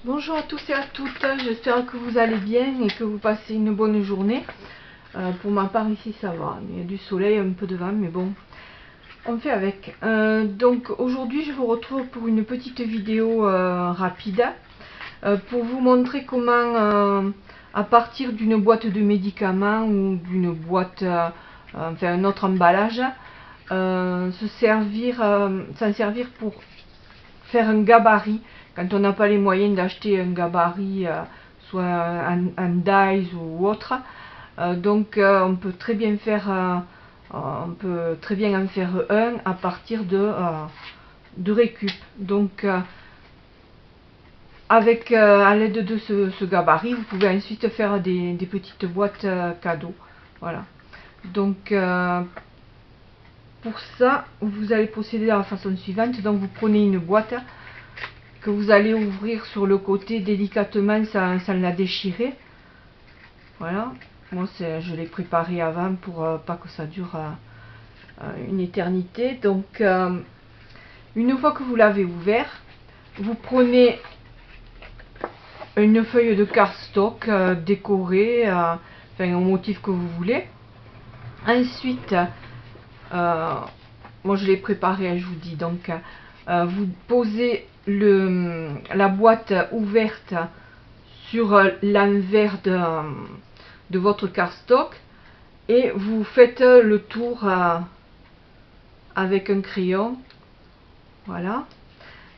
Bonjour à tous et à toutes, j'espère que vous allez bien et que vous passez une bonne journée. Pour ma part ici ça va, il y a du soleil, un peu de vent, mais bon, on fait avec. Donc aujourd'hui je vous retrouve pour une petite vidéo rapide pour vous montrer comment à partir d'une boîte de médicaments ou d'une boîte, enfin un autre emballage, s'en servir pour faire un gabarit quand on n'a pas les moyens d'acheter un gabarit, soit un dies ou autre. On peut très bien on peut très bien en faire un à partir de récup. À l'aide de ce gabarit, vous pouvez ensuite faire des petites boîtes cadeaux. Voilà. Donc pour ça, vous allez procéder de la façon suivante. Donc vous prenez une boîte que vous allez ouvrir sur le côté délicatement sans la déchirer. Voilà, moi je l'ai préparé avant pour pas que ça dure une éternité. Donc une fois que vous l'avez ouvert, vous prenez une feuille de cardstock décorée, enfin au motif que vous voulez. Ensuite, moi je l'ai préparé, je vous dis. Donc vous posez la boîte ouverte sur l'envers de votre cardstock et vous faites le tour avec un crayon. Voilà.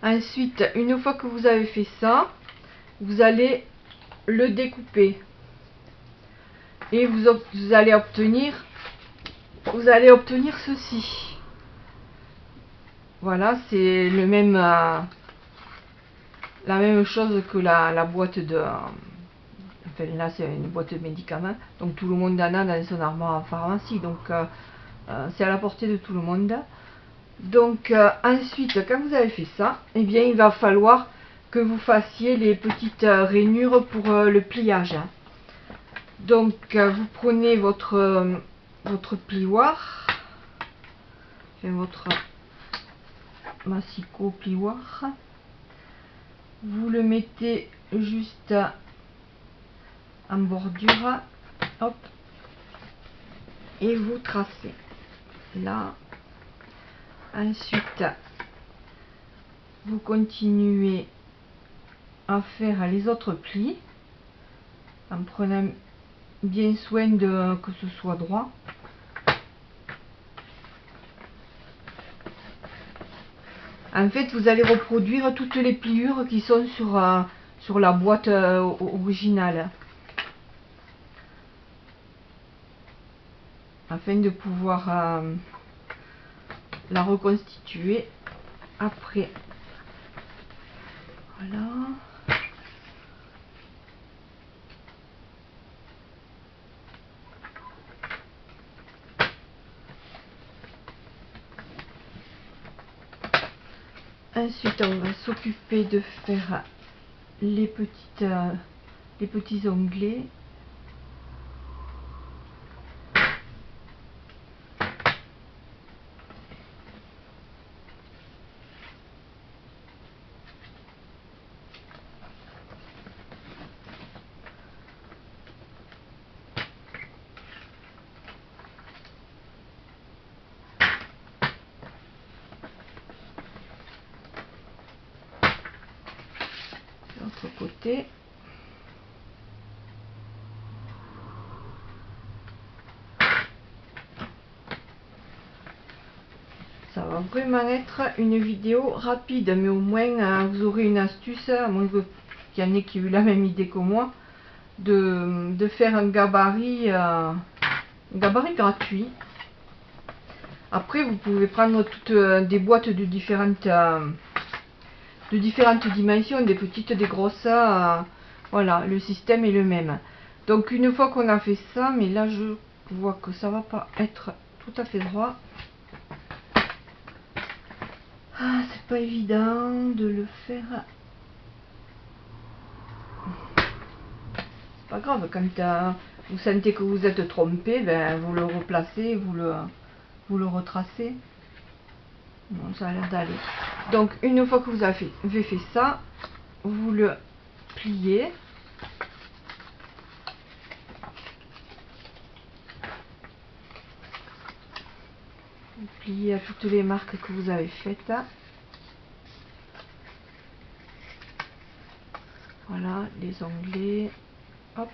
Ensuite, une fois que vous avez fait ça, vous allez le découper et vous allez obtenir ceci. Voilà, c'est le même la même chose que la boîte de enfin là c'est une boîte de médicaments, donc tout le monde en a dans son armoire en pharmacie, donc c'est à la portée de tout le monde. Donc ensuite, quand vous avez fait ça, eh bien il va falloir que vous fassiez les petites rainures pour le pliage. Donc vous prenez votre plioir, enfin votre massicot plioir, vous le mettez juste en bordure, hop, et vous tracez là. Ensuite, vous continuez à faire les autres plis en prenant bien soin que ce soit droit. En fait, vous allez reproduire toutes les pliures qui sont sur la boîte originale, afin de pouvoir la reconstituer après. Voilà. Ensuite, on va s'occuper de faire les petits onglets. L'autre côté. Ça va vraiment être une vidéo rapide, mais au moins vous aurez une astuce, à moins qu'il y en ait qui aient eu la même idée que moi, de faire un gabarit gratuit. Après, vous pouvez prendre toutes des boîtes de différentes dimensions, des petites, des grosses. Voilà, le système est le même. Donc une fois qu'on a fait ça, mais là je vois que ça va pas être tout à fait droit. Ah, c'est pas évident de le faire. C'est pas grave, quand vous sentez que vous êtes trompé, ben, vous le replacez, vous le retracez. Bon, ça a l'air d'aller. Donc une fois que vous avez fait ça, vous le plier. Vous pliez à toutes les marques que vous avez faites. Voilà, les onglets. Hop.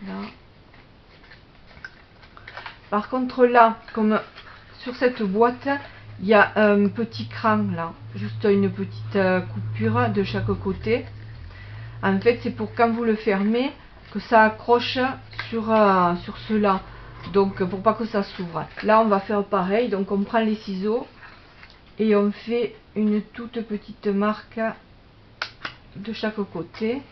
Là. Par contre là, comme sur cette boîte, il y a un petit cran là, juste une petite coupure de chaque côté. En fait, c'est pour quand vous le fermez que ça accroche sur cela. Donc pour pas que ça s'ouvre. Là, on va faire pareil. Donc on prend les ciseaux et on fait une toute petite marque de chaque côté.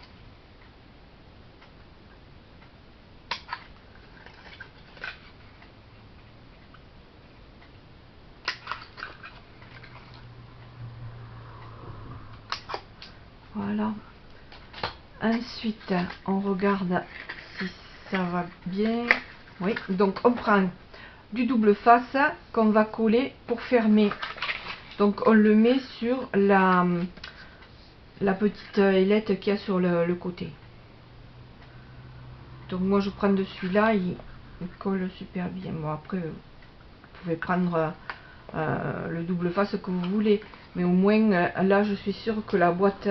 Voilà. Ensuite, on regarde si ça va bien. Oui, donc on prend du double face qu'on va coller pour fermer. Donc on le met sur la petite ailette qu'il y a sur le côté. Donc moi je prends de celui-là, il colle super bien. Bon après vous pouvez prendre le double face que vous voulez, mais au moins là je suis sûre que la boîte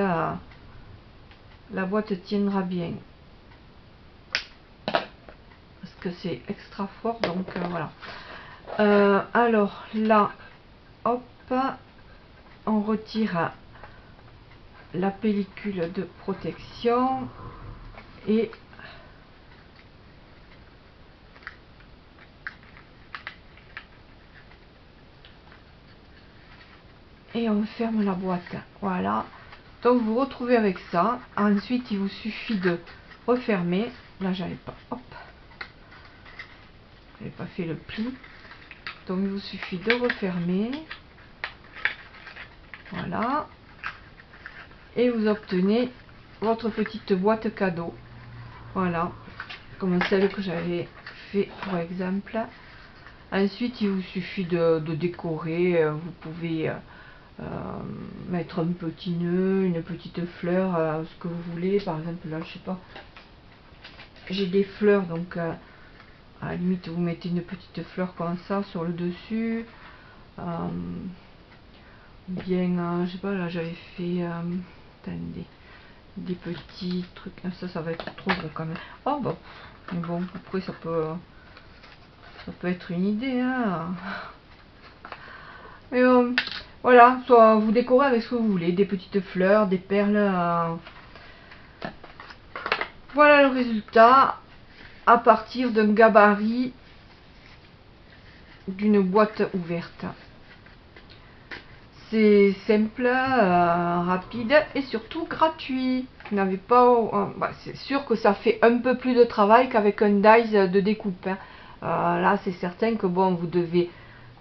tiendra bien. Parce que c'est extra fort, donc voilà. Alors là, hop, on retire la pellicule de protection et on ferme la boîte. Voilà, donc vous retrouvez avec ça. Ensuite il vous suffit de refermer. Là j'avais pas, hop, j'avais pas fait le pli, donc il vous suffit de refermer. Voilà, et vous obtenez votre petite boîte cadeau. Voilà, comme celle que j'avais fait pour exemple. Ensuite il vous suffit de décorer. Vous pouvez mettre un petit nœud, une petite fleur, ce que vous voulez. Par exemple là je sais pas, j'ai des fleurs, donc à la limite vous mettez une petite fleur comme ça sur le dessus. Bien je sais pas, là j'avais fait attendez, des petits trucs. Ça va être trop gros quand même. Oh bah, mais bon, après ça peut être une idée, hein. Mais voilà, soit vous décorez avec ce que vous voulez, des petites fleurs, des perles. Voilà le résultat à partir d'un gabarit d'une boîte ouverte. C'est simple, rapide et surtout gratuit. Vous n'avez pas, c'est sûr que ça fait un peu plus de travail qu'avec un dies de découpe, hein. Là c'est certain que bon, vous devez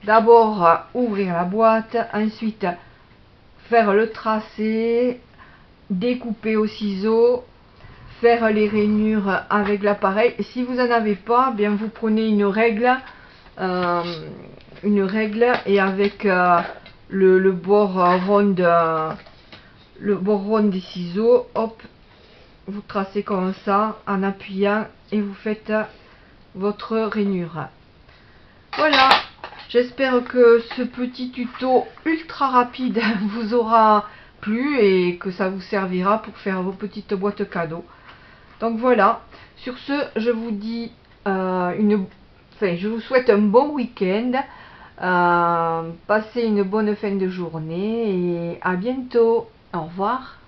d'abord ouvrir la boîte, ensuite faire le tracé, découper au ciseau, faire les rainures avec l'appareil. Et si vous n'en avez pas, bien vous prenez une règle et avec le bord rond des ciseaux, hop, vous tracez comme ça en appuyant et vous faites votre rainure. Voilà, j'espère que ce petit tuto ultra rapide vous aura plu et que ça vous servira pour faire vos petites boîtes cadeaux. Donc voilà, sur ce je vous dis je vous souhaite un bon week-end, passez une bonne fin de journée et à bientôt. Au revoir.